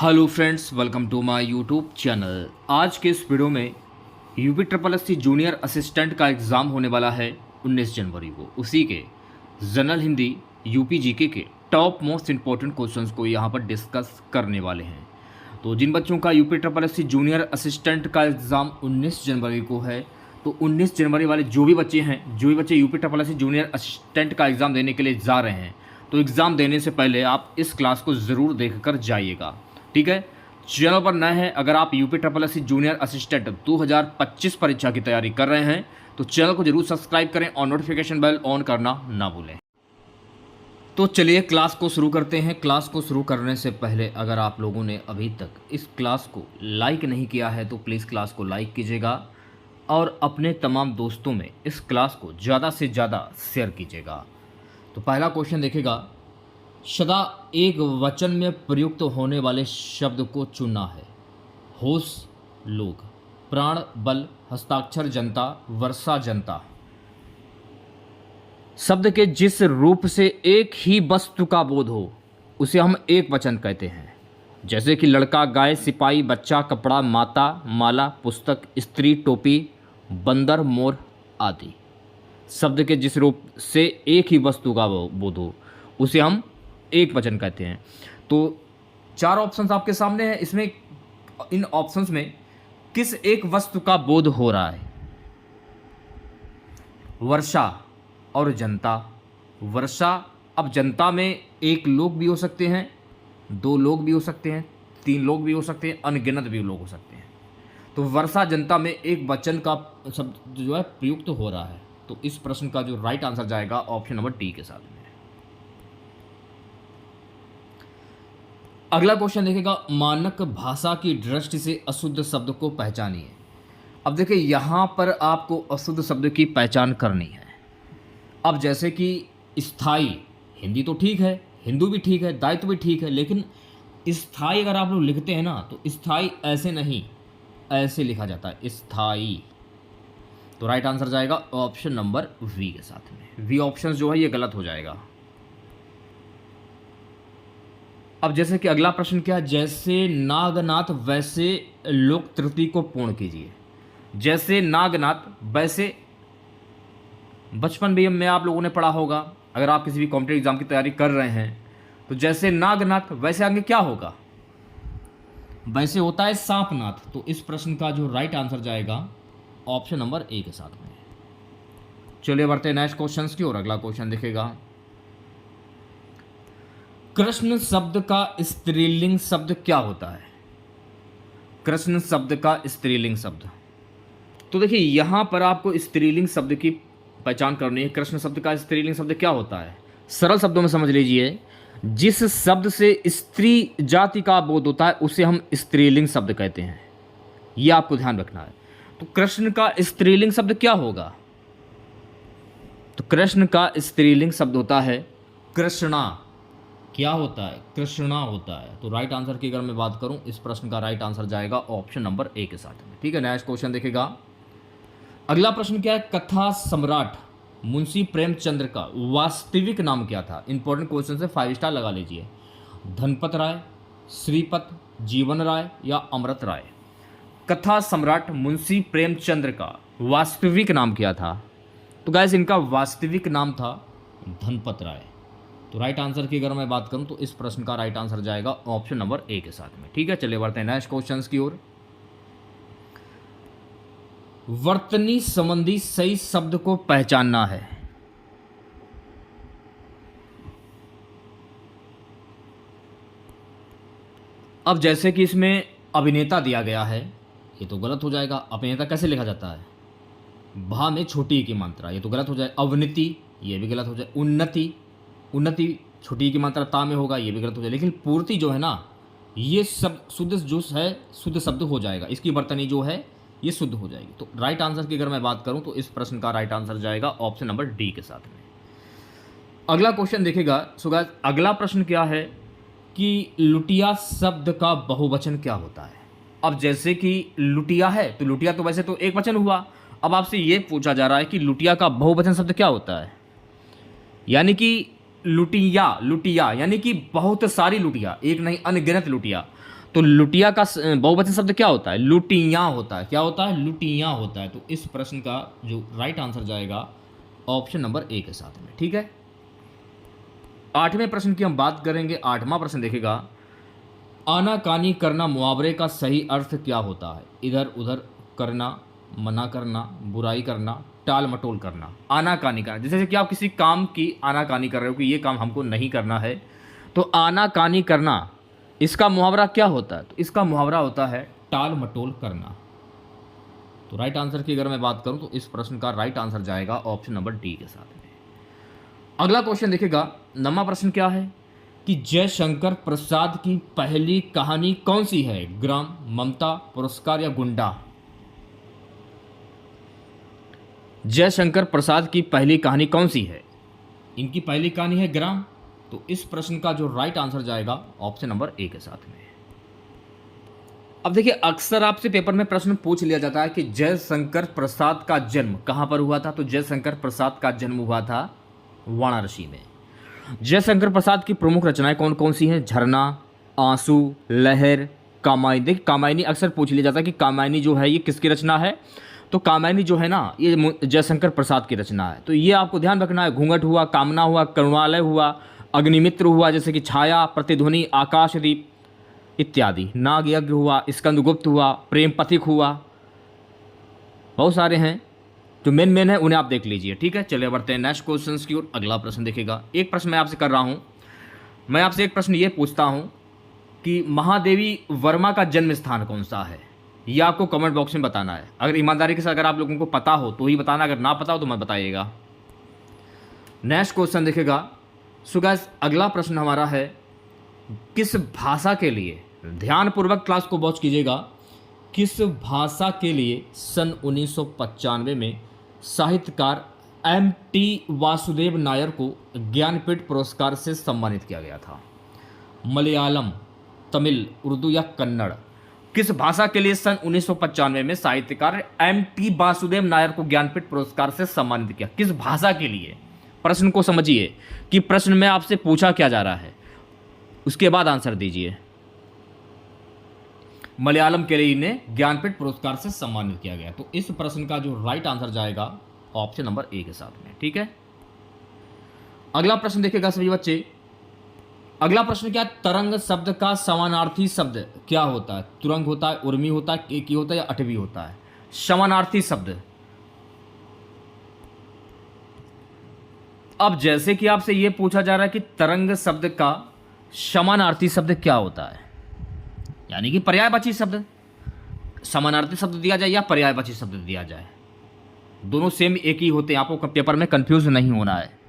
Hello friends, welcome to my YouTube channel. आज के इस वीडियो में UP triple SC junior assistant का एग्ज़ाम होने वाला है 19 जनवरी को। उसी के जनरल हिंदी यूपी जीके के टॉप मोस्ट इंपॉर्टेंट क्वेश्चंस को यहाँ पर डिस्कस करने वाले हैं। तो जिन बच्चों का UP triple SC junior assistant का एग्ज़ाम 19 जनवरी को है, तो 19 जनवरी वाले जो भी बच्चे UP triple SC junior assistant का एग्ज़ाम देने के लिए जा रहे हैं, तो एग्ज़ाम देने से पहले आप इस क्लास को ज़रूर देख कर जाइएगा। ठीक है, चैनल पर नए हैं, अगर आप UP triple SC junior assistant 2025 परीक्षा की तैयारी कर रहे हैं तो चैनल को जरूर सब्सक्राइब करें और नोटिफिकेशन बेल ऑन करना ना भूलें। तो चलिए क्लास को शुरू करते हैं। क्लास को शुरू करने से पहले अगर आप लोगों ने अभी तक इस क्लास को लाइक नहीं किया है तो प्लीज़ क्लास को लाइक कीजिएगा और अपने तमाम दोस्तों में इस क्लास को ज़्यादा से ज़्यादा शेयर कीजिएगा। तो पहला क्वेश्चन देखेगा, सदा एक वचन में प्रयुक्त होने वाले शब्द को चुनना है। होश लोग, प्राण बल, हस्ताक्षर जनता, वर्षा जनता। शब्द के जिस रूप से एक ही वस्तु का बोध हो उसे हम एक वचन कहते हैं। जैसे कि लड़का, गाय, सिपाही, बच्चा, कपड़ा, माता, माला, पुस्तक, स्त्री, टोपी, बंदर, मोर आदि। शब्द के जिस रूप से एक ही वस्तु का बोध हो उसे हम एक वचन कहते हैं। तो चार ऑप्शंस आपके सामने हैं, इसमें इन ऑप्शंस में किस एक वस्तु का बोध हो रहा है? वर्षा और जनता। वर्षा, अब जनता में एक लोग भी हो सकते हैं, दो लोग भी हो सकते हैं, तीन लोग भी हो सकते हैं, अनगिनत भी लोग हो सकते हैं। तो वर्षा जनता में एक वचन का शब्द जो है प्रयुक्त हो रहा है। तो इस प्रश्न का जो राइट आंसर जाएगा ऑप्शन नंबर डी के साथ में। अगला क्वेश्चन देखेगा, मानक भाषा की दृष्टि से अशुद्ध शब्द को पहचानिए। अब देखिए यहाँ पर आपको अशुद्ध शब्द की पहचान करनी है। अब जैसे कि स्थायी, हिंदी तो ठीक है, हिंदू भी ठीक है, दायित्व भी ठीक है, लेकिन स्थायी अगर आप लोग लिखते हैं ना तो स्थायी ऐसे नहीं, ऐसे लिखा जाता है स्थायी। तो राइट आंसर जाएगा ऑप्शन नंबर वी के साथ में। वी ऑप्शन जो है ये गलत हो जाएगा। अब जैसे कि अगला प्रश्न क्या है, जैसे नागनाथ वैसे लोक त्रुटि को पूर्ण कीजिए। जैसे नागनाथ वैसे, बचपन भी में आप लोगों ने पढ़ा होगा, अगर आप किसी भी कॉम्पिटेटिव एग्जाम की तैयारी कर रहे हैं तो जैसे नागनाथ वैसे आगे क्या होगा? वैसे होता है सांपनाथ। तो इस प्रश्न का जो राइट आंसर जाएगा ऑप्शन नंबर ए के साथ में। चलिए बढ़ते हैं नेक्स्ट क्वेश्चन की ओर। अगला क्वेश्चन देखेगा, कृष्ण शब्द का स्त्रीलिंग शब्द क्या होता है? कृष्ण शब्द का स्त्रीलिंग शब्द, तो देखिए यहाँ पर आपको स्त्रीलिंग शब्द की पहचान करनी है। कृष्ण शब्द का स्त्रीलिंग शब्द क्या होता है? सरल शब्दों में समझ लीजिए, जिस शब्द से स्त्री जाति का बोध होता है उसे हम स्त्रीलिंग शब्द कहते हैं। यह आपको ध्यान रखना है। तो कृष्ण का स्त्रीलिंग शब्द क्या होगा? तो कृष्ण का स्त्रीलिंग शब्द होता है कृष्णा। क्या होता है? कृष्णा होता है। तो राइट आंसर की अगर मैं बात करूं, इस प्रश्न का राइट आंसर जाएगा ऑप्शन नंबर ए के साथ में। ठीक है, नेक्स्ट क्वेश्चन देखेगा। अगला प्रश्न क्या है, कथा सम्राट मुंशी प्रेमचंद्र का वास्तविक नाम क्या था? इंपॉर्टेंट क्वेश्चन से 5 स्टार लगा लीजिए। धनपत राय, श्रीपत, जीवन राय या अमृत राय। कथा सम्राट मुंशी प्रेमचंद्र का वास्तविक नाम क्या था? तो गाइस इनका वास्तविक नाम था धनपत राय। तो राइट आंसर की अगर मैं बात करूं तो इस प्रश्न का राइट आंसर जाएगा ऑप्शन नंबर ए के साथ में। ठीक है, चलिए बढ़ते हैं नेक्स्ट क्वेश्चंस की ओर। वर्तनी संबंधी सही शब्द को पहचानना है। अब जैसे कि इसमें अभिनेता दिया गया है, ये तो गलत हो जाएगा। अभिनेता कैसे लिखा जाता है? भा में छोटी की मात्रा, ये तो गलत हो जाए। अवनति, ये भी गलत हो जाए। उन्नति, उन्नति छोटी की मात्रा ता में होगा, ये भी गलत हो जाए। लेकिन पूर्ति जो है ना, ये सब शुद्ध जो है शुद्ध शब्द हो जाएगा। इसकी वर्तनी जो है ये शुद्ध हो जाएगी। तो राइट आंसर की अगर मैं बात करूं तो इस प्रश्न का राइट आंसर जाएगा ऑप्शन नंबर डी के साथ में। अगला क्वेश्चन देखेगा। सो गाइस अगला प्रश्न क्या है कि लुटिया शब्द का बहुवचन क्या होता है? अब जैसे कि लुटिया है तो लुटिया तो वैसे तो एक वचन हुआ। अब आपसे ये पूछा जा रहा है कि लुटिया का बहुवचन शब्द क्या होता है? यानी कि लुटिया, लुटिया यानी कि बहुत सारी लुटिया, एक नहीं अनगिनत लुटिया। तो लुटिया का बहुवचन शब्द क्या होता है? लुटियाँ होता है। क्या होता है? लुटियाँ होता है। तो इस प्रश्न का जो राइट आंसर जाएगा ऑप्शन नंबर ए के साथ में। ठीक है, 8वें प्रश्न की हम बात करेंगे। 8वां प्रश्न देखेगा, आनाकानी करना मुहावरे का सही अर्थ क्या होता है? इधर उधर करना, मना करना, बुराई करना, टाल मटोल करना। आनाकानी करना, जैसे कि आप किसी काम की आनाकानी कर रहे हो कि ये काम हमको नहीं करना है, तो आनाकानी करना इसका मुहावरा क्या होता है? तो इसका मुहावरा होता है टाल मटोल करना। तो राइट आंसर की अगर मैं बात करूं तो इस प्रश्न का राइट आंसर जाएगा ऑप्शन नंबर डी के साथ में। अगला क्वेश्चन देखिएगा, 9वां प्रश्न क्या है कि जयशंकर प्रसाद की पहली कहानी कौन सी है? ग्राम, ममता, पुरस्कार या गुंडा? जयशंकर प्रसाद की पहली कहानी कौन सी है? इनकी पहली कहानी है ग्राम। तो इस प्रश्न का जो राइट आंसर जाएगा ऑप्शन नंबर ए के साथ में। अब देखिए, अक्सर आपसे पेपर में प्रश्न पूछ लिया जाता है कि जयशंकर प्रसाद का जन्म कहां पर हुआ था? तो जयशंकर प्रसाद का जन्म हुआ था वाराणसी में। जयशंकर प्रसाद की प्रमुख रचनाएं कौन कौन सी हैं? झरना, आंसू, लहर, कामायनी। देखिए, कामायनी अक्सर पूछ लिया जाता है कि कामायनी जो है ये किसकी रचना है? तो कामायनी जो है ना, ये जयशंकर प्रसाद की रचना है। तो ये आपको ध्यान रखना है। घूंघट हुआ, कामना हुआ, करुणालय हुआ, अग्निमित्र हुआ, जैसे कि छाया, प्रतिध्वनि, आकाशदीप इत्यादि, नाग यज्ञ हुआ, स्कंदगुप्त हुआ, प्रेम पथिक हुआ, बहुत सारे हैं। जो मेन है उन्हें आप देख लीजिए। ठीक है, चलिए बढ़ते हैं नेक्स्ट क्वेश्चन की ओर। अगला प्रश्न देखिएगा, एक प्रश्न मैं आपसे कर रहा हूँ। मैं आपसे एक प्रश्न ये पूछता हूँ कि महादेवी वर्मा का जन्म स्थान कौन सा है? ये आपको कमेंट बॉक्स में बताना है। अगर ईमानदारी के साथ अगर आप लोगों को पता हो तो ही बताना, अगर ना पता हो तो मत बताइएगा। नेक्स्ट क्वेश्चन देखिएगा। सो गाइस, अगला प्रश्न हमारा है, किस भाषा के लिए, ध्यानपूर्वक क्लास को वॉच कीजिएगा, किस भाषा के लिए सन 1995 में साहित्यकार M.T. वासुदेव नायर को ज्ञानपीठ पुरस्कार से सम्मानित किया गया था? मलयालम, तमिल, उर्दू या कन्नड़? किस भाषा के लिए सन 1995 में साहित्यकार M.T. वासुदेव नायर को ज्ञानपीठ पुरस्कार से सम्मानित किया? किस भाषा के लिए? प्रश्न को समझिए कि प्रश्न में आपसे पूछा क्या जा रहा है, उसके बाद आंसर दीजिए। मलयालम के लिए इन्हें ज्ञानपीठ पुरस्कार से सम्मानित किया गया। तो इस प्रश्न का जो राइट आंसर जाएगा ऑप्शन नंबर ए के साथ में। ठीक है, अगला प्रश्न देखिएगा सभी बच्चे। अगला प्रश्न क्या है? तरंग शब्द का समानार्थी शब्द क्या होता है? तुरंग होता है, उर्मी होता है, एकी होता है या अटवी होता है? समानार्थी शब्द। अब जैसे कि आपसे यह पूछा जा रहा है कि तरंग शब्द का समानार्थी शब्द क्या होता है, यानी कि पर्यायवाची शब्द, समानार्थी शब्द दिया जाए या पर्यायवाची शब्द दिया जाए, दोनों सेम एक ही होते हैं। आपको पेपर में कंफ्यूज नहीं होना है।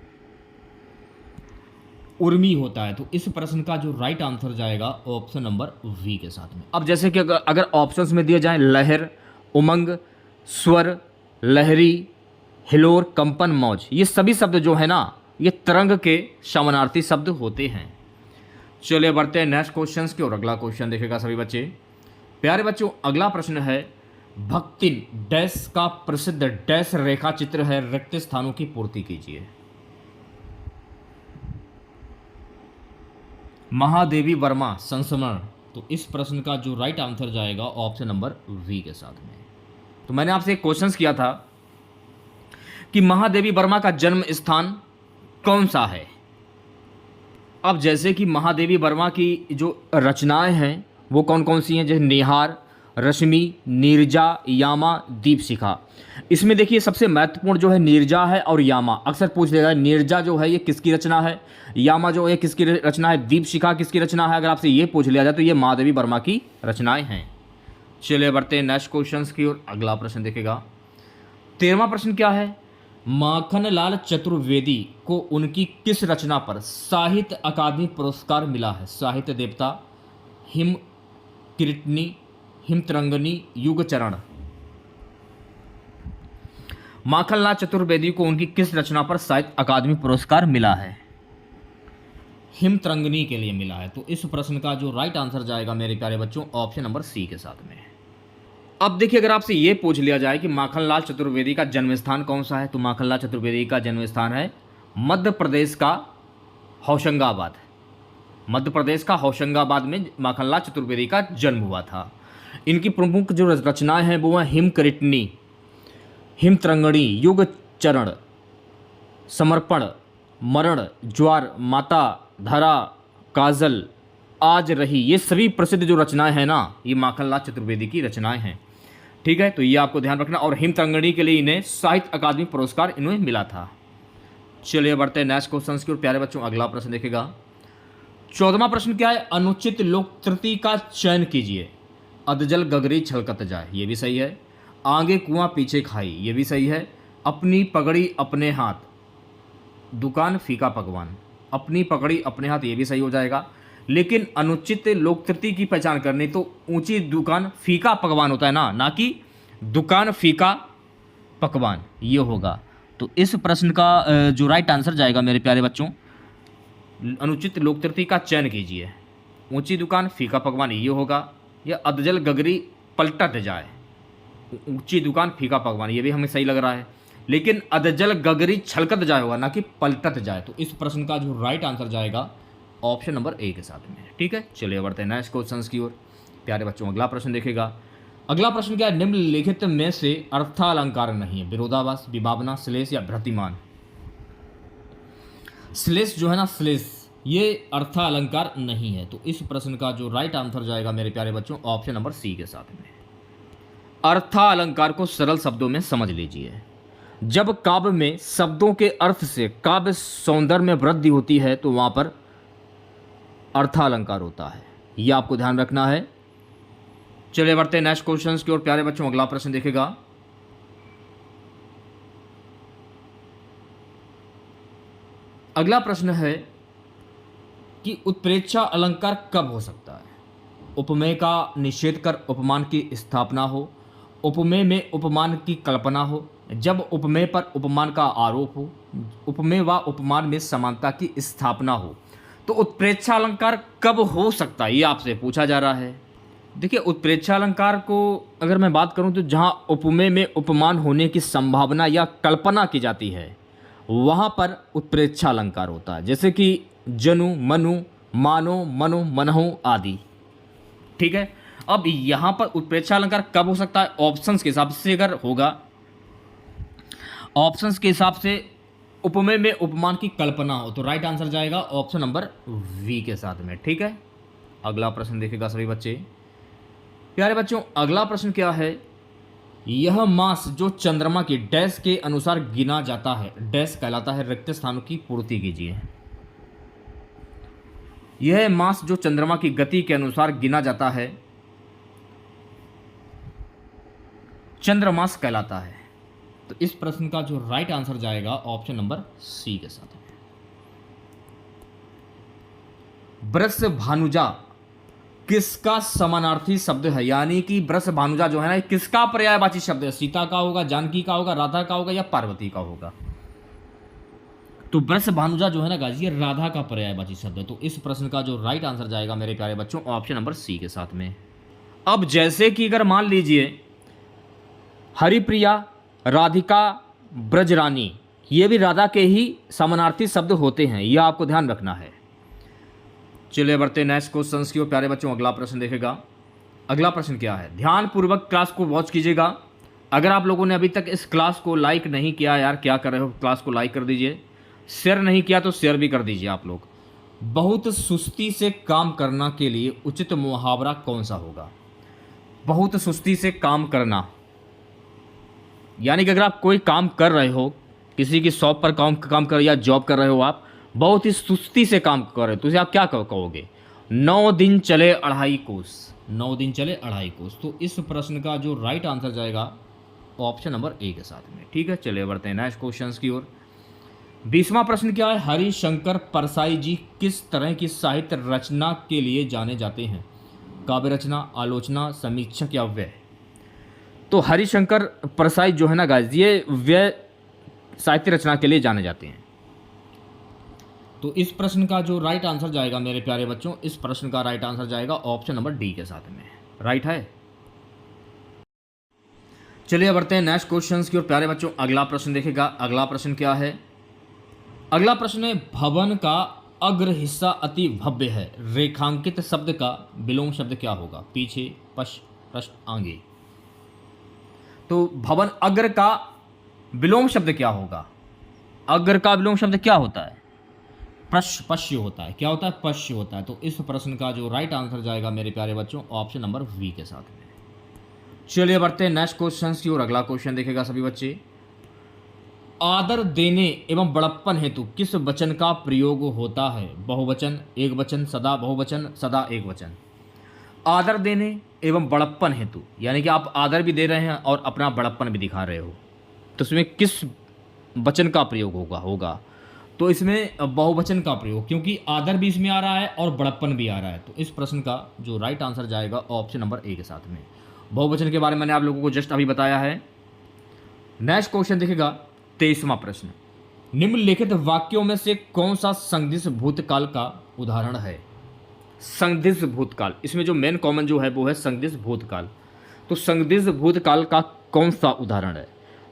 उर्मी होता है। तो इस प्रश्न का जो राइट आंसर जाएगा ऑप्शन नंबर वी के साथ में। अब जैसे कि अगर ऑप्शंस में दिए जाए लहर, उमंग, स्वर, लहरी, हिलोर, कंपन, मौज, ये सभी शब्द जो है ना, ये तरंग के समानार्थी शब्द होते हैं। चलिए बढ़ते हैं नेक्स्ट क्वेश्चन की ओर। अगला क्वेश्चन देखेगा सभी बच्चे। प्यारे बच्चों, अगला प्रश्न है, भक्तिन डैश का प्रसिद्ध डैश रेखा चित्र है, रिक्त स्थानों की पूर्ति कीजिए। महादेवी वर्मा संस्मरण। तो इस प्रश्न का जो राइट आंसर जाएगा ऑप्शन नंबर वी के साथ में। तो मैंने आपसे एक क्वेश्चन किया था कि महादेवी वर्मा का जन्म स्थान कौन सा है। अब जैसे कि महादेवी वर्मा की जो रचनाएं हैं वो कौन कौन सी हैं, जैसे निहार, रश्मि, नीरजा, यामा, दीपशिखा। इसमें देखिए सबसे महत्वपूर्ण जो है नीरजा है और यामा। अक्सर पूछ लेगा नीरजा जो है ये किसकी रचना है, यामा जो है किसकी रचना है, दीपशिखा किसकी रचना है। अगर आपसे ये पूछ लिया जाए तो ये महादेवी वर्मा की रचनाएं हैं। चलिए बढ़ते हैं नेक्स्ट क्वेश्चन की ओर। अगला प्रश्न देखेगा 13वां प्रश्न क्या है, माखनलाल चतुर्वेदी को उनकी किस रचना पर साहित्य अकादमी पुरस्कार मिला है। साहित्य देवता, हिम किरटनी, हिमतरंगनी, युग चरण। माखनलाल चतुर्वेदी को उनकी किस रचना पर साहित्य अकादमी पुरस्कार मिला है। हिमतरंगनी के लिए मिला है। तो इस प्रश्न का जो राइट आंसर जाएगा मेरे प्यारे बच्चों ऑप्शन नंबर सी के साथ में। अब देखिए अगर आपसे ये पूछ लिया जाए कि माखनलाल चतुर्वेदी का जन्म स्थान कौन सा है, तो माखनलाल चतुर्वेदी का जन्म स्थान है मध्य प्रदेश का होशंगाबाद। मध्य प्रदेश का होशंगाबाद में माखनलाल चतुर्वेदी का जन्म हुआ था। इनकी प्रमुख जो रचनाएं हैं वो हैं हिमकरिटनी, हिमतरंगिणी, युग चरण, समर्पण, मरण, ज्वार, माता, धरा, काजल, आज रही। ये सभी प्रसिद्ध जो रचनाएं हैं ना, ये माखनलाल चतुर्वेदी की रचनाएं हैं। ठीक है, तो ये आपको ध्यान रखना। और हिमतरंगिणी के लिए इन्हें साहित्य अकादमी पुरस्कार इन्हें मिला था। चलिए बढ़ते हैं नेक्स्ट क्वेश्चन की ओर प्यारे बच्चों। अगला प्रश्न देखेगा 14वां प्रश्न क्या है? अनुचित लोक त्रुटि का चयन कीजिए। अधजल गगरी छलकत जाए, ये भी सही है। आगे कुआं पीछे खाई, ये भी सही है। अपनी पगड़ी अपने हाथ, दुकान फीका पकवान, अपनी पगड़ी अपने हाथ, ये भी सही हो जाएगा। लेकिन अनुचित लोक त्रुटि की पहचान करनी तो ऊंची दुकान फीका पकवान होता है ना कि दुकान फीका पकवान, ये होगा। तो इस प्रश्न का जो राइट आंसर जाएगा मेरे प्यारे बच्चों, अनुचित लोक त्रुटि का चयन कीजिए। ऊंची दुकान फीका पकवान, ये होगा। या अधजल गगरी पलटत जाए, ऊंची दुकान फीका पकवान, ये भी हमें सही लग रहा है। लेकिन अधजल गगरी छलकत जाए होगा, ना कि पलटत जाए। तो इस प्रश्न का जो राइट आंसर जाएगा ऑप्शन नंबर ए के साथ में। ठीक है, चलिए बढ़ते हैं नेक्स्ट क्वेश्चन की ओर प्यारे बच्चों। अगला प्रश्न देखेगा। अगला प्रश्न क्या है? निम्नलिखित में से अर्थालंकार नहीं है। विरोधाभास, विभावना, श्लेष या भ्रतिमान। श्लेष जो है ना, श्लेष, ये अर्थालंकार नहीं है। तो इस प्रश्न का जो राइट आंसर जाएगा मेरे प्यारे बच्चों ऑप्शन नंबर सी के साथ में। अर्थालंकार को सरल शब्दों में समझ लीजिए। जब काव्य में शब्दों के अर्थ से काव्य सौंदर्य में वृद्धि होती है तो वहां पर अर्थालंकार होता है। यह आपको ध्यान रखना है। चलिए बढ़ते हैं नेक्स्ट क्वेश्चन की ओर प्यारे बच्चों। अगला प्रश्न देखेगा। अगला प्रश्न है कि उत्प्रेक्षा अलंकार कब हो सकता है? उपमेय का निषेध कर उपमान की स्थापना हो, उपमेय में उपमान की कल्पना हो, जब उपमेय पर उपमान का आरोप हो, उपमेय व उपमान में समानता की स्थापना हो। तो उत्प्रेक्षा अलंकार कब हो सकता है, ये आपसे पूछा जा रहा है। देखिए, उत्प्रेक्षा अलंकार को अगर मैं बात करूं तो जहां उपमेय में उपमान होने की संभावना या कल्पना की जाती है वहां पर उत्प्रेक्षा अलंकार होता है। जैसे कि जनु, मनु, मानो, मनु, मनहु आदि। ठीक है, अब यहां पर उत्प्रेक्षा अलंकार कब हो सकता है? ऑप्शंस के हिसाब से अगर होगा, ऑप्शंस के हिसाब से उपमेय में उपमान की कल्पना हो तो राइट आंसर जाएगा ऑप्शन नंबर वी के साथ में। ठीक है, अगला प्रश्न देखेगा सभी बच्चे। प्यारे बच्चों, अगला प्रश्न क्या है? यह मास जो चंद्रमा की डैश के अनुसार गिना जाता है डैश कहलाता है। रिक्त स्थानों की पूर्ति कीजिए। यह मास जो चंद्रमा की गति के अनुसार गिना जाता है चंद्रमास कहलाता है। तो इस प्रश्न का जो राइट आंसर जाएगा ऑप्शन नंबर सी के साथ में। वृष भानुजा किसका समानार्थी शब्द है? यानी कि वृष भानुजा जो है ना, किसका पर्यायवाची शब्द है? सीता का होगा, जानकी का होगा, राधा का होगा या पार्वती का होगा? तो वृष भानुजा जो है ना गाजी, ये राधा का पर्यायवाची शब्द है। तो इस प्रश्न का जो राइट आंसर जाएगा मेरे प्यारे बच्चों ऑप्शन नंबर सी के साथ में। अब जैसे कि अगर मान लीजिए हरिप्रिया, राधिका, ब्रजरानी, ये भी राधा के ही समानार्थी शब्द होते हैं, यह आपको ध्यान रखना है। चलिए बढ़ते नेक्स्ट क्वेश्चन की ओर प्यारे बच्चों। अगला प्रश्न देखेगा। अगला प्रश्न क्या है? ध्यानपूर्वक क्लास को वॉच कीजिएगा। अगर आप लोगों ने अभी तक इस क्लास को लाइक नहीं किया, यार क्या कर रहे हो, क्लास को लाइक कर दीजिए। शेयर नहीं किया तो शेयर भी कर दीजिए आप लोग। बहुत सुस्ती से काम करना के लिए उचित मुहावरा कौन सा होगा? बहुत सुस्ती से काम करना, यानी कि अगर आप कोई काम कर रहे हो, किसी की शॉप पर काम कर या जॉब कर रहे हो, आप बहुत ही सुस्ती से काम कर रहे हो, तो उसे आप क्या कहोगे? 9 दिन चले अढ़ाई कोस। 9 दिन चले अढ़ाई कोस। तो इस प्रश्न का जो राइट आंसर जाएगा ऑप्शन नंबर ए के साथ में। ठीक है, चलिए बढ़ते हैं नेक्स्ट क्वेश्चन की ओर। 20वां प्रश्न क्या है? हरिशंकर परसाई जी किस तरह की साहित्य रचना के लिए जाने जाते हैं? काव्य रचना, आलोचना, समीक्षक या व्यय? तो हरिशंकर परसाई जो है ना गाइस, ये व्यय साहित्य रचना के लिए जाने जाते हैं। तो इस प्रश्न का जो राइट आंसर जाएगा मेरे प्यारे बच्चों, इस प्रश्न का राइट आंसर जाएगा ऑप्शन नंबर डी के साथ में। राइट है। चलिए बढ़ते हैं नेक्स्ट क्वेश्चन की ओर प्यारे बच्चों। अगला प्रश्न देखेगा। अगला प्रश्न क्या है? अगला प्रश्न है भवन का अग्र हिस्सा अति भव्य है, रेखांकित शब्द का विलोम शब्द क्या होगा? पीछे, पश्च, पृष्ठ, आगे। तो भवन अग्र का विलोम शब्द क्या होगा? अग्र का विलोम शब्द क्या होता है? पश्य होता है। क्या होता है? पश्य होता है। तो इस प्रश्न का जो राइट आंसर जाएगा मेरे प्यारे बच्चों, ऑप्शन नंबर वी के साथ में। चलिए बढ़ते हैं नेक्स्ट क्वेश्चन की और। अगला क्वेश्चन देखेगा सभी बच्चे। आदर देने एवं बड़प्पन हेतु किस वचन का प्रयोग होता है? बहुवचन, एक वचन, सदा बहुवचन, सदा एक वचन। आदर देने एवं बड़प्पन हेतु, यानी कि आप आदर भी दे रहे हैं और अपना बड़प्पन भी दिखा रहे हो, तो इसमें किस वचन का प्रयोग होगा? तो इसमें बहुवचन का प्रयोग, क्योंकि आदर भी इसमें आ रहा है और बड़प्पन भी आ रहा है। तो इस प्रश्न का जो राइट आंसर जाएगा ऑप्शन नंबर ए के साथ में। बहुवचन के बारे में मैंने आप लोगों को जस्ट अभी बताया है। नेक्स्ट क्वेश्चन देखिएगा 23वां प्रश्न। निम्नलिखित वाक्यों में से कौन सा संदिग्ध भूतकाल का उदाहरण है? संदिग्ध भूतकाल, इसमें जो मेन कॉमन जो है वो है संदिग्ध भूतकाल। तो संदिग्ध भूतकाल का कौन सा उदाहरण है?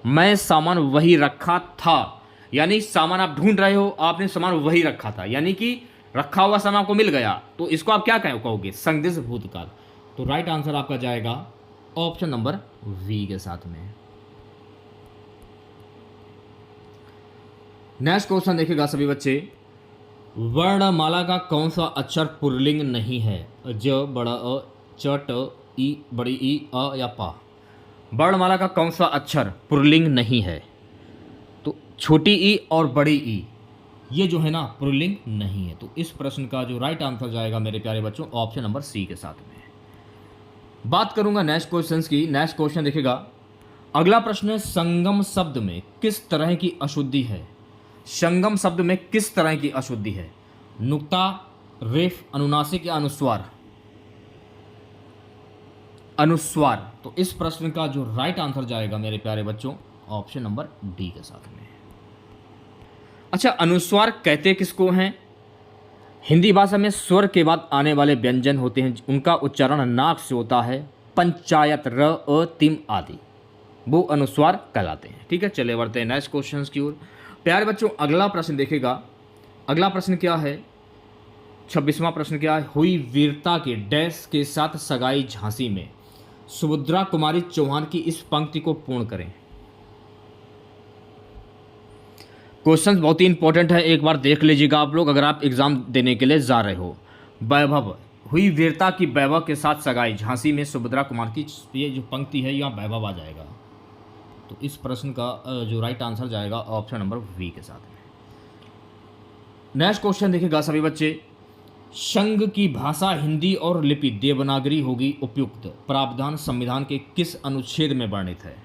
मैं सामान वही रखा था, यानी सामान आप ढूंढ रहे हो, आपने सामान वही रखा था, यानी कि रखा हुआ सामान आपको मिल गया, तो इसको आप क्या कहोगे? संदिग्ध भूतकाल। तो राइट आंसर आपका जाएगा ऑप्शन नंबर वी के साथ में। नेक्स्ट क्वेश्चन देखिएगा सभी बच्चे। वर्णमाला का कौन सा अक्षर पुल्लिंग नहीं है? ज बड़ा अ, च ट ई बड़ी ई अ या पा। वर्णमाला का कौन सा अक्षर पुल्लिंग नहीं है? तो छोटी ई और बड़ी ई, ये जो है ना पुल्लिंग नहीं है। तो इस प्रश्न का जो राइट आंसर जाएगा मेरे प्यारे बच्चों ऑप्शन नंबर सी के साथ में। बात करूंगा नेक्स्ट क्वेश्चन की। नेक्स्ट क्वेश्चन देखिएगा। अगला प्रश्न है, संगम शब्द में किस तरह की अशुद्धि है? संगम शब्द में किस तरह की अशुद्धि है? नुक्ता, रेफ, अनुनासिक या अनुस्वार? अनुस्वार। तो इस प्रश्न का जो राइट आंसर जाएगा मेरे प्यारे बच्चों ऑप्शन नंबर डी के साथ में। अच्छा, अनुस्वार कहते किसको हैं? हिंदी भाषा में स्वर के बाद आने वाले व्यंजन होते हैं, उनका उच्चारण नाक से होता है। पंचायत, र, अ, तिम आदि, वो अनुस्वार कहलाते हैं। ठीक है, चले बढ़ते हैं नेक्स्ट क्वेश्चन की ओर। प्यारे बच्चों अगला प्रश्न देखेगा। अगला प्रश्न क्या है? 26वां प्रश्न क्या है? हुई वीरता के डैश के साथ सगाई झांसी में, सुभद्रा कुमारी चौहान की इस पंक्ति को पूर्ण करें। क्वेश्चन बहुत ही इंपॉर्टेंट है, एक बार देख लीजिएगा आप लोग अगर आप एग्जाम देने के लिए जा रहे हो। वैभव, हुई वीरता की वैभव के साथ सगाई झांसी में सुभद्रा कुमार की, ये जो पंक्ति है यहाँ वैभव आ जाएगा। तो इस प्रश्न का जो राइट आंसर जाएगा ऑप्शन नंबर वी के साथ में। नेक्स्ट क्वेश्चन देखिएगा सभी बच्चे। संघ की भाषा हिंदी और लिपि देवनागरी होगी, उपयुक्त प्रावधान संविधान के किस अनुच्छेद में वर्णित है?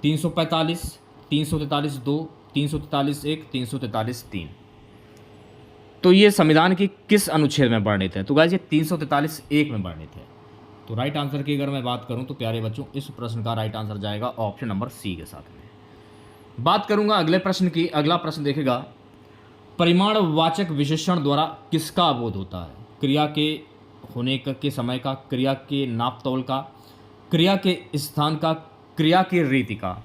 345, 343(2), 343(1), 343(3). तो ये संविधान की किस अनुच्छेद में वर्णित है? तो गाइस ये 343(1) में वर्णित है। तो राइट आंसर की अगर मैं बात करूं तो प्यारे बच्चों इस प्रश्न का राइट आंसर जाएगा ऑप्शन नंबर सी के साथ में। बात करूंगा अगले प्रश्न की। अगला प्रश्न देखेगा, परिमाणवाचक विशेषण द्वारा किसका बोध होता है? क्रिया के होने के समय का, क्रिया के नापतोल का, क्रिया के स्थान का, क्रिया की रीति का।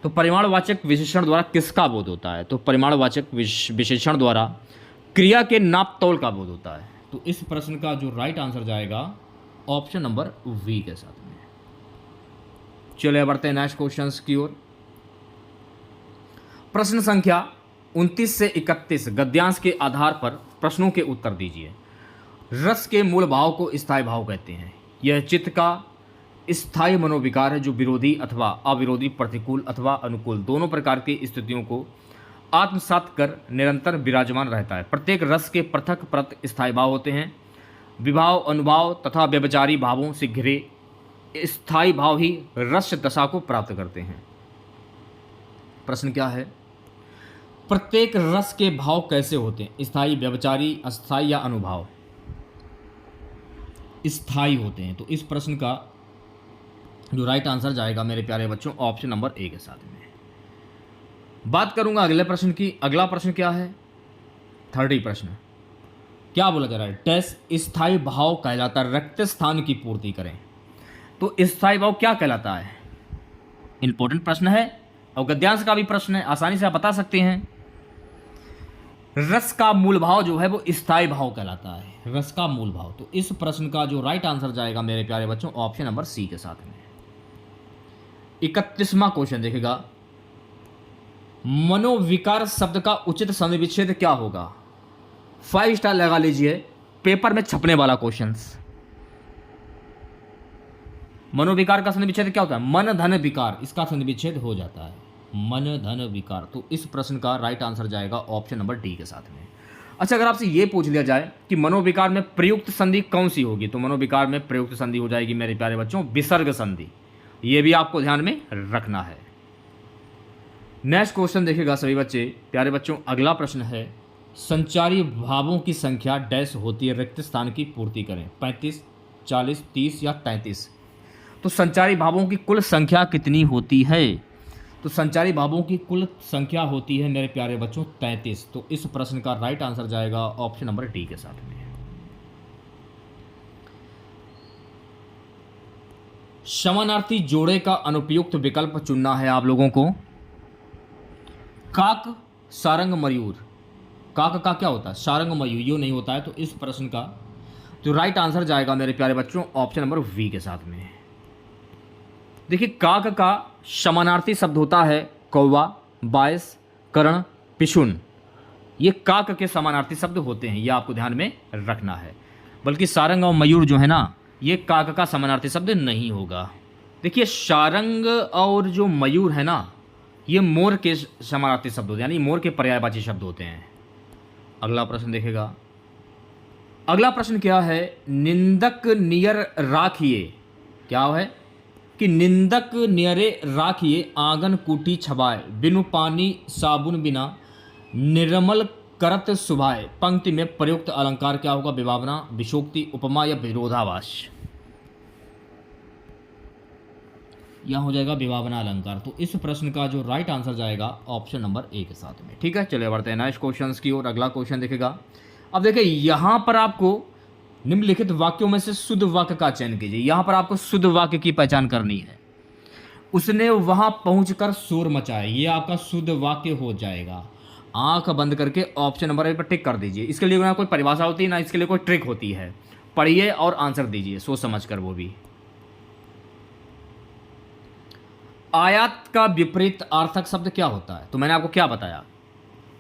तो परिमाणवाचक विशेषण द्वारा किसका बोध होता है? तो परिमाणवाचक विशेषण द्वारा क्रिया के नापतोल का बोध होता है। तो इस प्रश्न का जो राइट आंसर जाएगा ऑप्शन नंबर वी के साथ में। चलिए बढ़ते हैं नेक्स्ट क्वेश्चन की ओर। प्रश्न संख्या 29 से 31 गद्यांश के आधार पर प्रश्नों के उत्तर दीजिए। रस के मूल भाव को स्थायी भाव कहते हैं। यह चित्त का स्थायी मनोविकार है जो विरोधी अथवा अविरोधी, प्रतिकूल अथवा अनुकूल दोनों प्रकार की स्थितियों को आत्मसात कर निरंतर विराजमान रहता है। प्रत्येक रस के पृथक पृथक स्थायी भाव होते हैं। विभाव, अनुभाव तथा व्यभिचारी भावों से घिरे स्थायी भाव ही रस दशा को प्राप्त करते हैं। प्रश्न क्या है? प्रत्येक रस के भाव कैसे होते हैं? स्थायी, व्यभिचारी, अस्थायी या अनुभाव? स्थायी होते हैं। तो इस प्रश्न का जो राइट आंसर जाएगा मेरे प्यारे बच्चों ऑप्शन नंबर ए के साथ में। बात करूंगा अगले प्रश्न की। अगला प्रश्न क्या है? 30 प्रश्न क्या बोला जा रहा है? डैश स्थायी भाव कहलाता है, रिक्त स्थान की पूर्ति करें। तो स्थायी भाव क्या कहलाता है? इंपॉर्टेंट प्रश्न है और गद्यांश का भी प्रश्न है, आसानी से आप बता सकते हैं। रस का मूल भाव जो है वो स्थायी भाव कहलाता है, रस का मूल भाव। तो इस प्रश्न का जो राइट आंसर जाएगा मेरे प्यारे बच्चों ऑप्शन नंबर सी के साथ में। 31वां क्वेश्चन देखेगा, मनोविकार शब्द का उचित संधि विच्छेद क्या होगा? 5 स्टार लगा लीजिए, पेपर में छपने वाला क्वेश्चंस। मनोविकार का संधि विच्छेद क्या होता है? मन धन विकार, इसका संधि विच्छेद हो जाता है, मन धन विकार। तो इस प्रश्न का राइट आंसर जाएगा ऑप्शन नंबर डी के साथ में। अच्छा, अगर आपसे ये पूछ लिया जाए कि मनोविकार में प्रयुक्त संधि कौन सी होगी, तो मनोविकार में प्रयुक्त संधि हो जाएगी मेरे प्यारे बच्चों विसर्ग संधि। ये भी आपको ध्यान में रखना है। नेक्स्ट क्वेश्चन देखिएगा सभी बच्चे प्यारे बच्चों, अगला प्रश्न है, संचारी भावों की संख्या डैश होती है, रिक्त स्थान की पूर्ति करें। 35, 40, 30 या 33। तो संचारी भावों की कुल संख्या कितनी होती है? तो संचारी भावों की कुल संख्या होती है मेरे प्यारे बच्चों 33। तो इस प्रश्न का राइट आंसर जाएगा ऑप्शन नंबर डी के साथ में। समानार्थी जोड़े का अनुपयुक्त विकल्प चुनना है आप लोगों को। काक, सारंग, मयूर। काक का क्या होता है? सारंग, मयूर, यो नहीं होता है। तो इस प्रश्न का जो राइट आंसर जाएगा मेरे प्यारे बच्चों ऑप्शन नंबर वी के साथ में। देखिए, काक का समानार्थी शब्द होता है कौवा, बायस, कर्ण, पिशुन। ये काक के समानार्थी शब्द होते हैं, ये आपको ध्यान में रखना है। बल्कि सारंग और मयूर जो है ना, ये काक का समानार्थी शब्द नहीं होगा। देखिए, सारंग और जो मयूर है ना, ये मोर के समानार्थी शब्द होते हैं, यानी मोर के पर्यायवाची शब्द होते हैं। अगला प्रश्न देखेगा, अगला प्रश्न क्या है, निंदक नियर राखिए। क्या है कि निंदक नियरे राखिए, आंगन कूटी छबाए, बिनु पानी साबुन बिना निर्मल करत सुभाए। पंक्ति में प्रयुक्त अलंकार क्या होगा? विभावना, विशोक्ति, उपमा या विरोधाभास। यह हो जाएगा विभावना अलंकार। तो इस प्रश्न का जो राइट आंसर जाएगा ऑप्शन नंबर ए के साथ में। ठीक है, चलिए बढ़ते हैं नेक्स्ट क्वेश्चन की ओर। अगला क्वेश्चन देखेगा, अब देखिए यहाँ पर आपको निम्नलिखित वाक्यों में से शुद्ध वाक्य का चयन कीजिए। यहाँ पर आपको शुद्ध वाक्य की पहचान करनी है। उसने वहां पहुंचकर शोर मचाया, ये आपका शुद्ध वाक्य हो जाएगा। आंख बंद करके ऑप्शन नंबर ए पर टिक कर दीजिए। इसके लिए ना कोई परिभाषा होती है ना इसके लिए कोई ट्रिक होती है। पढ़िए और आंसर दीजिए सोच समझ कर। वो भी आयात का विपरीत अर्थक शब्द क्या होता है? तो मैंने आपको क्या बताया,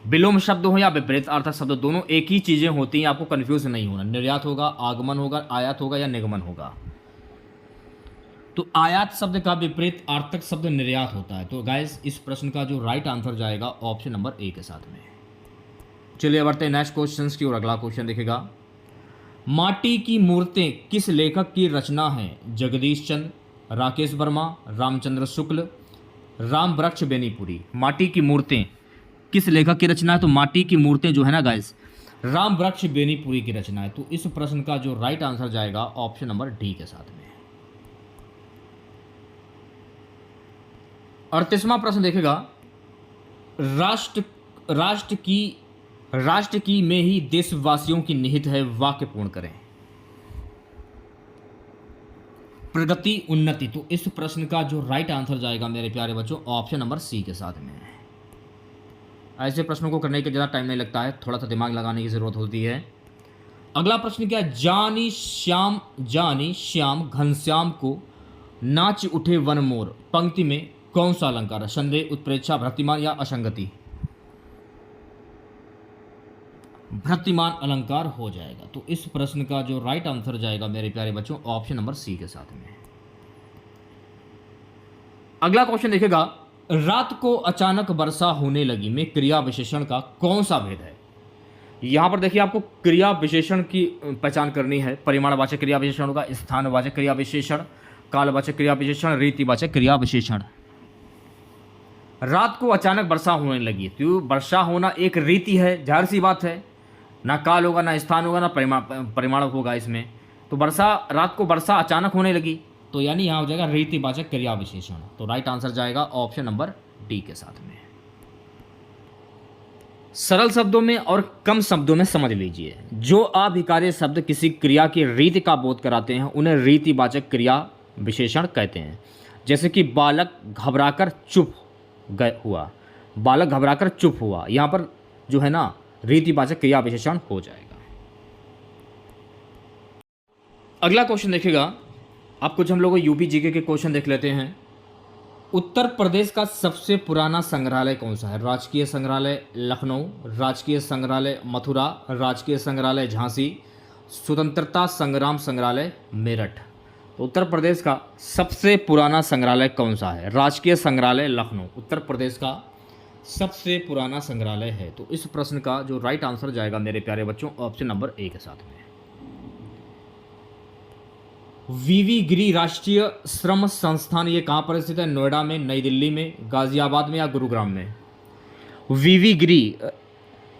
विलोम शब्द हो या विपरीत अर्थक शब्द, दोनों एक ही चीजें होती हैं, आपको कंफ्यूज नहीं होना। निर्यात होगा, आगमन होगा, आयात होगा या निगमन होगा। तो आयात शब्द का विपरीत अर्थक शब्द निर्यात होता है। तो गाइस इस प्रश्न का जो राइट आंसर जाएगा ऑप्शन नंबर ए के साथ में। चलिए बढ़ते हैं नेक्स्ट क्वेश्चन की और। अगला क्वेश्चन देखेगा, माटी की मूर्तें किस लेखक की रचना है? जगदीश चंद्र, राकेश वर्मा, रामचंद्र शुक्ल, राम वृक्ष बेनीपुरी। माटी की मूर्तें किस लेखक की रचना है? तो माटी की मूर्तें जो है ना गाइस, राम वृक्ष बेनीपुरी की रचना है। तो इस प्रश्न का जो राइट आंसर जाएगा ऑप्शन नंबर डी के साथ में। 38वां प्रश्न देखेगा, राष्ट्र की में ही देशवासियों की निहित है, वाक्य पूर्ण करें। प्रगति, उन्नति। तो इस प्रश्न का जो राइट आंसर जाएगा मेरे प्यारे बच्चों ऑप्शन नंबर सी के साथ में। ऐसे प्रश्नों को करने के ज़्यादा टाइम नहीं लगता है, थोड़ा सा दिमाग लगाने की जरूरत होती है। अगला प्रश्न क्या है, जानी श्याम घनश्याम को नाच उठे वन मोर। पंक्ति में कौन सा अलंकार है? संदेह, उत्प्रेक्षा, भृतिमान या असंगति। भृतिमान अलंकार हो जाएगा। तो इस प्रश्न का जो राइट आंसर जाएगा मेरे प्यारे बच्चों ऑप्शन नंबर सी के साथ में। अगला क्वेश्चन देखेगा, रात को अचानक वर्षा होने लगी में क्रिया विशेषण का कौन सा भेद है? यहां पर देखिए आपको क्रिया विशेषण की पहचान करनी है। परिमाणवाचक क्रिया विशेषण होगा, स्थानवाचक क्रिया विशेषण, कालवाचक क्रिया विशेषण, रीतिवाचक क्रिया विशेषण। रात को अचानक वर्षा होने लगी, तो वर्षा होना एक रीति है, जाहिर सी बात है। ना काल होगा, ना स्थान होगा, ना परिमाण होगा इसमें। तो रात को वर्षा अचानक होने लगी, तो यानी यहाँ हो जाएगा रीतिवाचक क्रिया विशेषण। तो राइट आंसर जाएगा ऑप्शन नंबर डी के साथ में। सरल शब्दों में और कम शब्दों में समझ लीजिए। जो अभिकार्य शब्द किसी क्रिया की रीति का बोध कराते हैं उन्हें रीतिवाचक क्रिया विशेषण कहते हैं। जैसे कि बालक घबराकर चुप हुआ, बालक घबराकर चुप हुआ। यहाँ पर जो है ना रीतिवाचक क्रिया विशेषण हो जाएगा। अगला क्वेश्चन देखिएगा, आप कुछ हम लोग यूपी जीके के क्वेश्चन देख लेते हैं। उत्तर प्रदेश का सबसे पुराना संग्रहालय कौन सा है? राजकीय संग्रहालय लखनऊ, राजकीय संग्रहालय मथुरा, राजकीय संग्रहालय झांसी, स्वतंत्रता संग्राम संग्रहालय मेरठ। तो उत्तर प्रदेश का सबसे पुराना संग्रहालय कौन सा है? राजकीय संग्रहालय लखनऊ उत्तर प्रदेश का सबसे पुराना संग्रहालय है। तो इस प्रश्न का जो राइट आंसर जाएगा मेरे प्यारे बच्चों ऑप्शन नंबर ए के साथ में। वीवी गिरी राष्ट्रीय श्रम संस्थान ये कहाँ पर स्थित है? नोएडा में, नई दिल्ली में, गाजियाबाद में या गुरुग्राम में? वीवी गिरी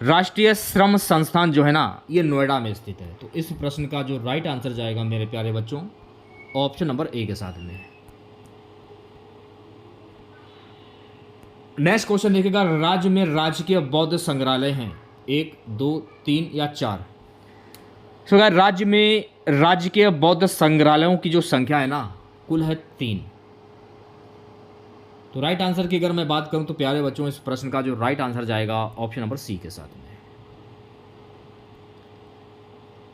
राष्ट्रीय श्रम संस्थान जो है ना ये नोएडा में स्थित है। तो इस प्रश्न का जो राइट आंसर जाएगा मेरे प्यारे बच्चों ऑप्शन नंबर ए के साथ में। नेक्स्ट क्वेश्चन देखिएगा, राज्य में राजकीय बौद्ध संग्रहालय हैं 1, 2, 3 या 4? तो यार राज्य में राजकीय बौद्ध संग्रहालयों की जो संख्या है ना कुल है 3। तो राइट आंसर की अगर मैं बात करूं तो प्यारे बच्चों इस प्रश्न का जो राइट आंसर जाएगा ऑप्शन नंबर सी के साथ में।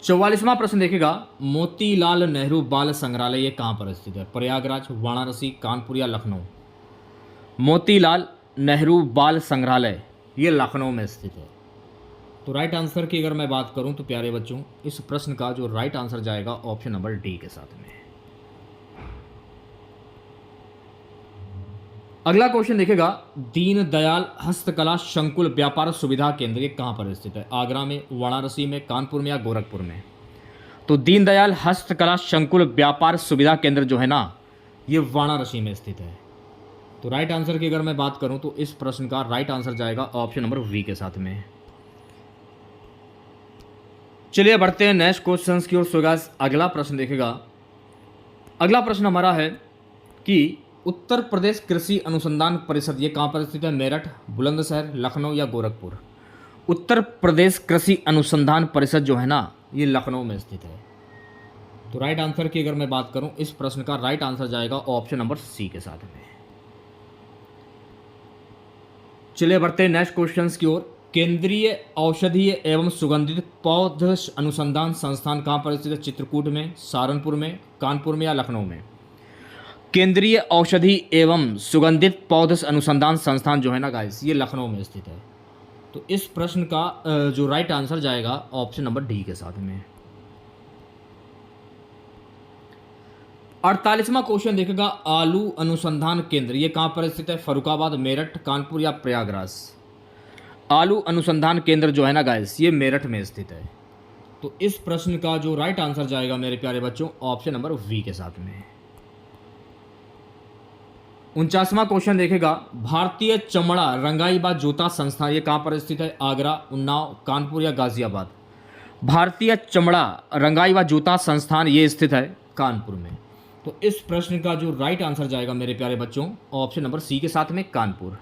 44वां प्रश्न देखिएगा, मोतीलाल नेहरू बाल संग्रहालय ये कहां पर स्थित है? प्रयागराज, वाराणसी, कानपुर या लखनऊ? मोतीलाल नेहरू बाल संग्रहालय ये लखनऊ में स्थित है। तो राइट आंसर की अगर मैं बात करूं तो प्यारे बच्चों इस प्रश्न का जो राइट आंसर जाएगा ऑप्शन नंबर डी के साथ में। अगला क्वेश्चन देखिएगा, दीनदयाल हस्तकला संकुल व्यापार सुविधा केंद्र ये कहां पर स्थित है? आगरा में, वाराणसी में, कानपुर में या गोरखपुर में? तो दीनदयाल हस्तकला संकुल व्यापार सुविधा केंद्र जो है ना ये वाराणसी में स्थित है। तो राइट आंसर की अगर मैं बात करूं तो इस प्रश्न का राइट आंसर जाएगा ऑप्शन नंबर वी के साथ में। चलिए बढ़ते हैं नेक्स्ट क्वेश्चन की ओर। सो गाइस अगला प्रश्न देखिएगा, अगला प्रश्न हमारा है कि उत्तर प्रदेश कृषि अनुसंधान परिषद ये कहाँ पर स्थित है? मेरठ, बुलंदशहर, लखनऊ या गोरखपुर? उत्तर प्रदेश कृषि अनुसंधान परिषद जो है ना ये लखनऊ में स्थित है। तो राइट आंसर की अगर मैं बात करूं इस प्रश्न का राइट आंसर जाएगा ऑप्शन नंबर सी के साथ में। चलिए बढ़ते हैं नेक्स्ट क्वेश्चन की ओर। केंद्रीय औषधीय एवं सुगंधित पौध अनुसंधान संस्थान कहाँ पर स्थित है? चित्रकूट में, सहारनपुर में, कानपुर में या लखनऊ में? केंद्रीय औषधि एवं सुगंधित पौध अनुसंधान संस्थान जो है ना गाइस ये लखनऊ में स्थित है। तो इस प्रश्न का जो राइट आंसर जाएगा ऑप्शन नंबर डी के साथ में। 48वां क्वेश्चन देखेगा, आलू अनुसंधान केंद्र ये कहाँ पर स्थित है? फर्रुखाबाद, मेरठ, कानपुर या प्रयागराज? आलू अनुसंधान केंद्र जो है ना गाइस ये मेरठ में स्थित है। तो इस प्रश्न का जो राइट आंसर जाएगा मेरे प्यारे बच्चों ऑप्शन नंबर वी के साथ में। 49वां क्वेश्चन देखेगा, भारतीय चमड़ा रंगाई व जूता संस्थान ये कहाँ पर स्थित है? आगरा, उन्नाव, कानपुर या गाजियाबाद? भारतीय चमड़ा रंगाई व जूता संस्थान ये स्थित है कानपुर में। तो इस प्रश्न का जो राइट आंसर जाएगा मेरे प्यारे बच्चों ऑप्शन नंबर सी के साथ में कानपुर।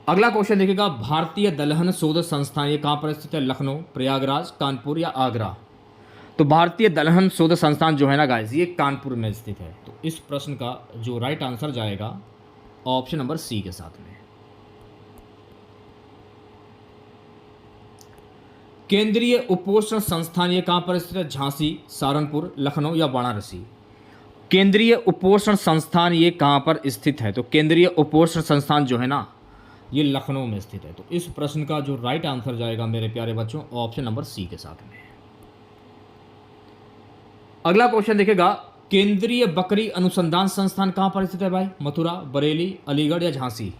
अगला क्वेश्चन देखिएगा, भारतीय दलहन शोध संस्थान ये कहाँ पर स्थित है? लखनऊ, प्रयागराज, कानपुर या आगरा? तो भारतीय दलहन शोध संस्थान जो है ना गाइस ये कानपुर में स्थित है। तो इस प्रश्न का जो राइट आंसर जाएगा ऑप्शन नंबर सी के साथ में। केंद्रीय उपोषण संस्थान ये कहाँ पर स्थित है? झांसी, सहारनपुर, लखनऊ या वाराणसी? केंद्रीय उपोषण संस्थान ये कहाँ पर स्थित है? तो केंद्रीय उपोषण संस्थान जो है ना ये लखनऊ में स्थित है। तो इस प्रश्न का जो राइट आंसर जाएगा मेरे प्यारे बच्चों ऑप्शन नंबर सी के साथ में। अगला क्वेश्चन देखेगा, केंद्रीय बकरी अनुसंधान संस्थान कहाँ पर स्थित है भाई? मथुरा, बरेली, अलीगढ़ या झांसी?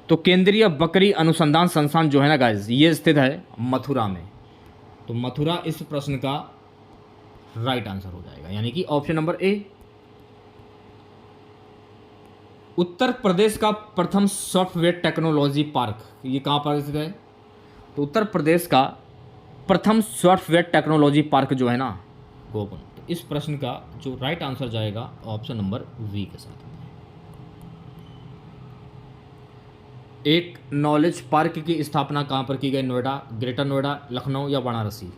तो केंद्रीय बकरी अनुसंधान संस्थान जो है ना गाइस ये स्थित है मथुरा में। तो मथुरा इस प्रश्न का राइट आंसर हो जाएगा यानी कि option number A. Uttar Pradesh का प्रथम सॉफ्टवेयर टेक्नोलॉजी पार्क ये कहाँ पर स्थित है? तो उत्तर प्रदेश का प्रथम सॉफ्टवेयर टेक्नोलॉजी पार्क जो है ना गोकुल। तो इस प्रश्न का जो राइट आंसर जाएगा ऑप्शन नंबर वी के साथ। एक नॉलेज पार्क की स्थापना कहाँ पर की गई? नोएडा, ग्रेटर नोएडा, लखनऊ या वाराणसी?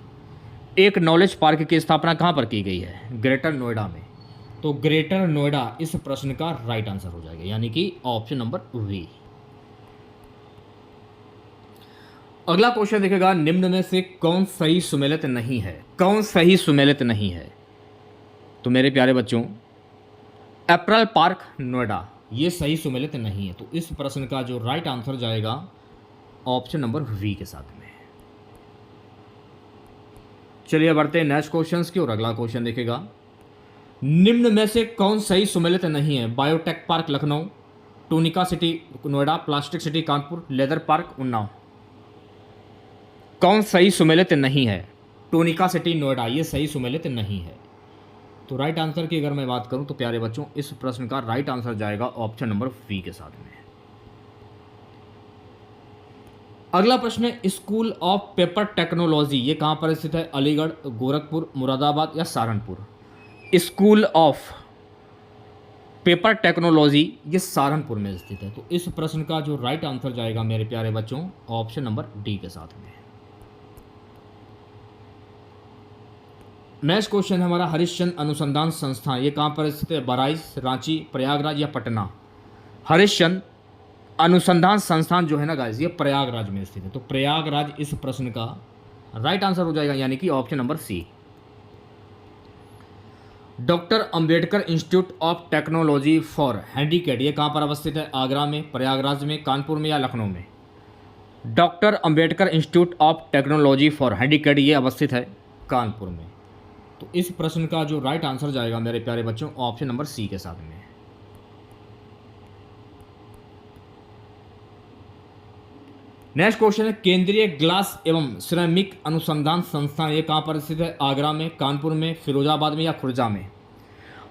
एक नॉलेज पार्क की स्थापना कहाँ पर की गई है? ग्रेटर नोएडा में। तो ग्रेटर नोएडा इस प्रश्न का राइट आंसर हो जाएगा यानी कि ऑप्शन नंबर वी। अगला क्वेश्चन देखेगा, निम्न में से कौन सही सुमेलित नहीं है? कौन सही सुमेलित नहीं है? तो मेरे प्यारे बच्चों, एप्रल पार्क नोएडा ये सही सुमेलित नहीं है। तो इस प्रश्न का जो राइट आंसर जाएगा ऑप्शन नंबर वी के साथ में। चलिए बढ़ते हैं नेक्स्ट क्वेश्चन की और अगला क्वेश्चन देखेगा, निम्न में से कौन सही सुमेलित नहीं है? Biotech park Lucknow, tunica city Noida, plastic city Kanpur, leather park Unnao. कौन सही सुमेलित नहीं है? टूनिका सिटी नोएडा ये सही सुमेलित नहीं है। तो राइट आंसर की अगर मैं बात करूं तो प्यारे बच्चों, इस प्रश्न का राइट आंसर जाएगा ऑप्शन नंबर वी के साथ में। अगला प्रश्न है, स्कूल ऑफ पेपर टेक्नोलॉजी ये कहां पर स्थित है? अलीगढ़, गोरखपुर, मुरादाबाद या Saharanpur? School of paper technology ये सहारनपुर में स्थित है। तो इस प्रश्न का जो राइट आंसर जाएगा मेरे प्यारे बच्चों ऑप्शन नंबर डी के साथ में। नेक्स्ट क्वेश्चन है हमारा, हरिश्चंद्र अनुसंधान संस्थान ये कहाँ पर स्थित है? बहराइच, रांची, प्रयागराज या पटना? हरिश्चंद्र अनुसंधान संस्थान जो है ना गाइस ये प्रयागराज में स्थित है। तो प्रयागराज इस प्रश्न का राइट आंसर हो जाएगा, यानी कि option number c. Doctor Ambedkar institute of technology for handicapped ये कहाँ पर अवस्थित है? आगरा में, प्रयागराज में, कानपुर में या लखनऊ में? Doctor Ambedkar institute of technology for handicapped ये अवस्थित है कानपुर में। तो इस प्रश्न का जो राइट आंसर जाएगा मेरे प्यारे बच्चों ऑप्शन नंबर सी के साथ में। नेक्स्ट क्वेश्चन है, केंद्रीय ग्लास एवं सिरेमिक अनुसंधान संस्थान ये कहां पर स्थित है? आगरा में, कानपुर में, फिरोजाबाद में या खुर्जा में?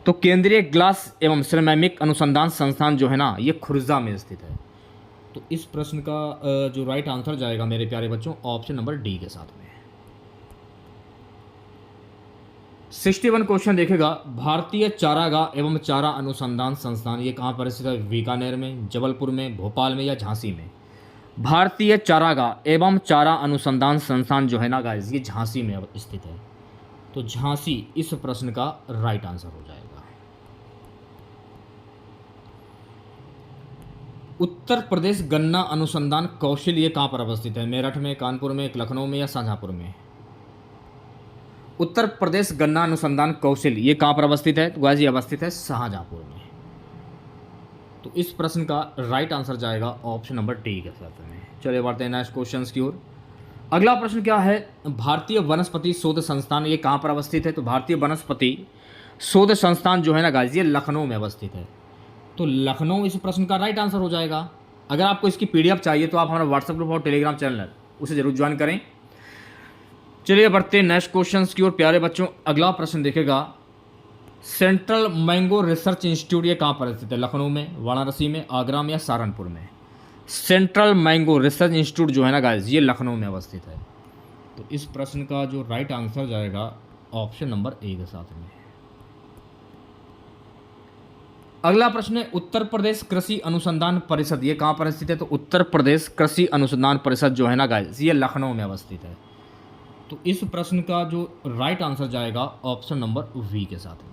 तो केंद्रीय ग्लास एवं सिरेमिक अनुसंधान संस्थान जो है ना ये खुर्जा में स्थित है। तो इस प्रश्न का जो राइट आंसर जाएगा मेरे प्यारे बच्चों ऑप्शन नंबर डी के साथ में। 61 क्वेश्चन देखेगा, भारतीय चारागाह एवं चारा अनुसंधान संस्थान ये कहाँ पर स्थित है? बीकानेर में, जबलपुर में, भोपाल में या झांसी में? भारतीय चारागाह एवं चारा अनुसंधान संस्थान जो है ना गाइस ये झांसी में स्थित है। तो झांसी इस प्रश्न का राइट आंसर हो जाएगा। उत्तर प्रदेश गन्ना अनुसंधान कौशल ये कहाँ पर अवस्थित है? मेरठ में, कानपुर में, लखनऊ में या शाहजहांपुर में? उत्तर प्रदेश गन्ना अनुसंधान कौशल ये कहाँ पर अवस्थित है? तो गाइस ये अवस्थित है शाहजहांपुर में। तो इस प्रश्न का राइट आंसर जाएगा ऑप्शन नंबर डी के साथ में। चलिए बढ़ते हैं नेक्स्ट क्वेश्चन की ओर। अगला प्रश्न क्या है, भारतीय वनस्पति शोध संस्थान ये कहाँ पर अवस्थित है? तो भारतीय वनस्पति शोध संस्थान जो है ना गाइस ये लखनऊ में अवस्थित है। तो लखनऊ इस प्रश्न का राइट आंसर हो जाएगा। अगर आपको इसकी पीडीएफ चाहिए तो आप हमारा व्हाट्सएप ग्रुप और टेलीग्राम चैनल उसे जरूर ज्वाइन करें। चलिए बढ़ते हैं नेक्स्ट क्वेश्चन की ओर। प्यारे बच्चों अगला प्रश्न देखेगा, सेंट्रल मैंगो रिसर्च इंस्टीट्यूट ये कहाँ पर स्थित है? लखनऊ में, वाराणसी में, आगरा में या सहारनपुर में? सेंट्रल मैंगो रिसर्च इंस्टीट्यूट जो है ना गाइस ये लखनऊ में अवस्थित है। तो इस प्रश्न का जो राइट आंसर जाएगा ऑप्शन नंबर ए के साथ में। अगला प्रश्न है, उत्तर प्रदेश कृषि अनुसंधान परिषद ये कहाँ पर स्थित है? तो उत्तर प्रदेश कृषि अनुसंधान परिषद जो है ना गाइस ये लखनऊ में अवस्थित है। तो इस प्रश्न का जो राइट आंसर जाएगा ऑप्शन नंबर वी के साथ में।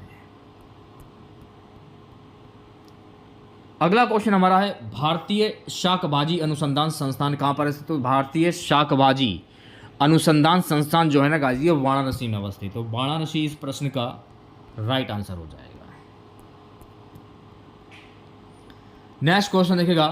अगला क्वेश्चन हमारा है, भारतीय शाकभाजी अनुसंधान संस्थान कहाँ पर स्थित? तो भारतीय शाकभाजी अनुसंधान संस्थान जो है ना गाइस ये वाराणसी में अवस्थित। तो वाराणसी इस प्रश्न का राइट आंसर हो जाएगा। नेक्स्ट क्वेश्चन देखेगा,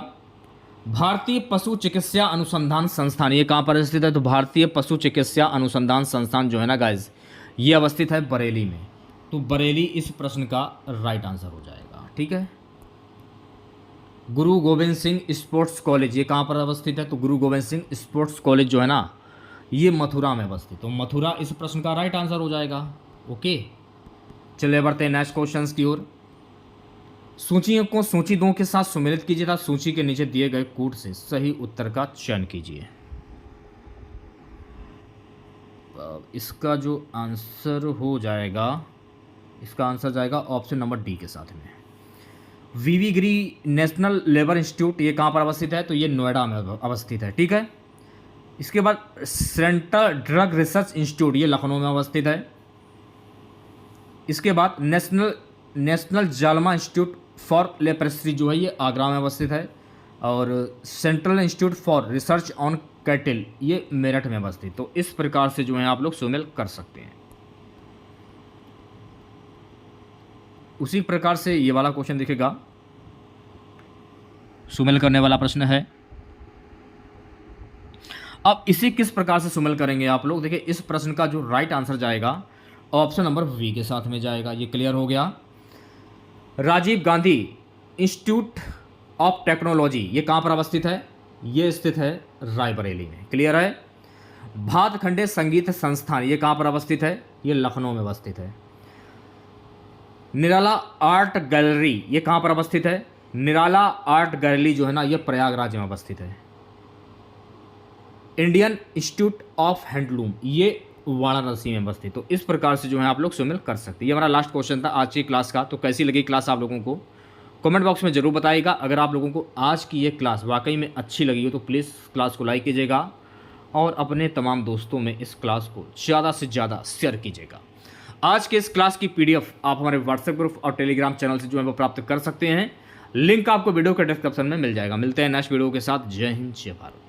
भारतीय पशु चिकित्सा अनुसंधान संस्थान ये कहाँ पर स्थित है? तो भारतीय पशु चिकित्सा अनुसंधान संस्थान जो है ना गाइस ये अवस्थित है बरेली में। तो बरेली इस प्रश्न का राइट आंसर हो जाएगा। ठीक है। गुरु गोविंद सिंह स्पोर्ट्स कॉलेज ये कहाँ पर अवस्थित है? तो गुरु गोविंद सिंह स्पोर्ट्स कॉलेज जो है ना ये मथुरा में अवस्थित। तो मथुरा इस प्रश्न का राइट आंसर हो जाएगा। ओके, चलिए बढ़ते हैं नेक्स्ट क्वेश्चन की ओर। सूचियों को सूची 2 के साथ सुमेलित कीजिए तथा सूची के नीचे दिए गए कूट से सही उत्तर का चयन कीजिए। इसका जो आंसर हो जाएगा, इसका आंसर जाएगा ऑप्शन नंबर डी के साथ में। वीवी गिरी नेशनल लेबर इंस्टीट्यूट ये कहाँ पर अवस्थित है? तो ये नोएडा में अवस्थित है। ठीक है। इसके बाद सेंट्रल ड्रग रिसर्च इंस्टीट्यूट ये लखनऊ में अवस्थित है। इसके बाद नेशनल जालमा इंस्टीट्यूट फॉर लेप्रोसी जो है ये आगरा में अवस्थित है। और central institute for research on कैटिल, ये मेरठ में बसती। तो इस प्रकार से जो है आप लोग सुमेल कर सकते हैं। उसी प्रकार से ये वाला क्वेश्चन दिखेगा, सुमेल करने वाला प्रश्न है। अब इसे किस प्रकार से सुमेल करेंगे आप लोग, देखिए इस प्रश्न का जो राइट आंसर जाएगा ऑप्शन नंबर वी के साथ में जाएगा। ये क्लियर हो गया। Rajiv Gandhi institute of technology ये कहाँ पर अवस्थित है, ये स्थित है रायबरेली में। क्लियर है। भातखंडे संगीत संस्थान ये कहाँ पर अवस्थित है, ये लखनऊ में अवस्थित है। निराला आर्ट गैलरी ये कहाँ पर अवस्थित है, निराला आर्ट गैलरी जो है ना ये प्रयागराज में अवस्थित है। इंडियन इंस्टीट्यूट ऑफ हैंडलूम ये वाराणसी में अवस्थित। तो इस प्रकार से जो है आप लोग सुमेल कर सकते हैं। ये हमारा लास्ट क्वेश्चन था आज की क्लास का। तो कैसी लगी क्लास आप लोगों को कमेंट बॉक्स में जरूर बताइएगा। अगर आप लोगों को आज की ये क्लास वाकई में अच्छी लगी हो तो प्लीज़ क्लास को लाइक कीजिएगा और अपने तमाम दोस्तों में इस क्लास को ज़्यादा से ज़्यादा शेयर कीजिएगा। आज के इस क्लास की PDF आप हमारे व्हाट्सएप ग्रुप और टेलीग्राम चैनल से जो है वो प्राप्त कर सकते हैं। लिंक आपको वीडियो के डिस्क्रिप्शन में मिल जाएगा। मिलते हैं नेक्स्ट वीडियो के साथ। जय हिंद, जय भारत।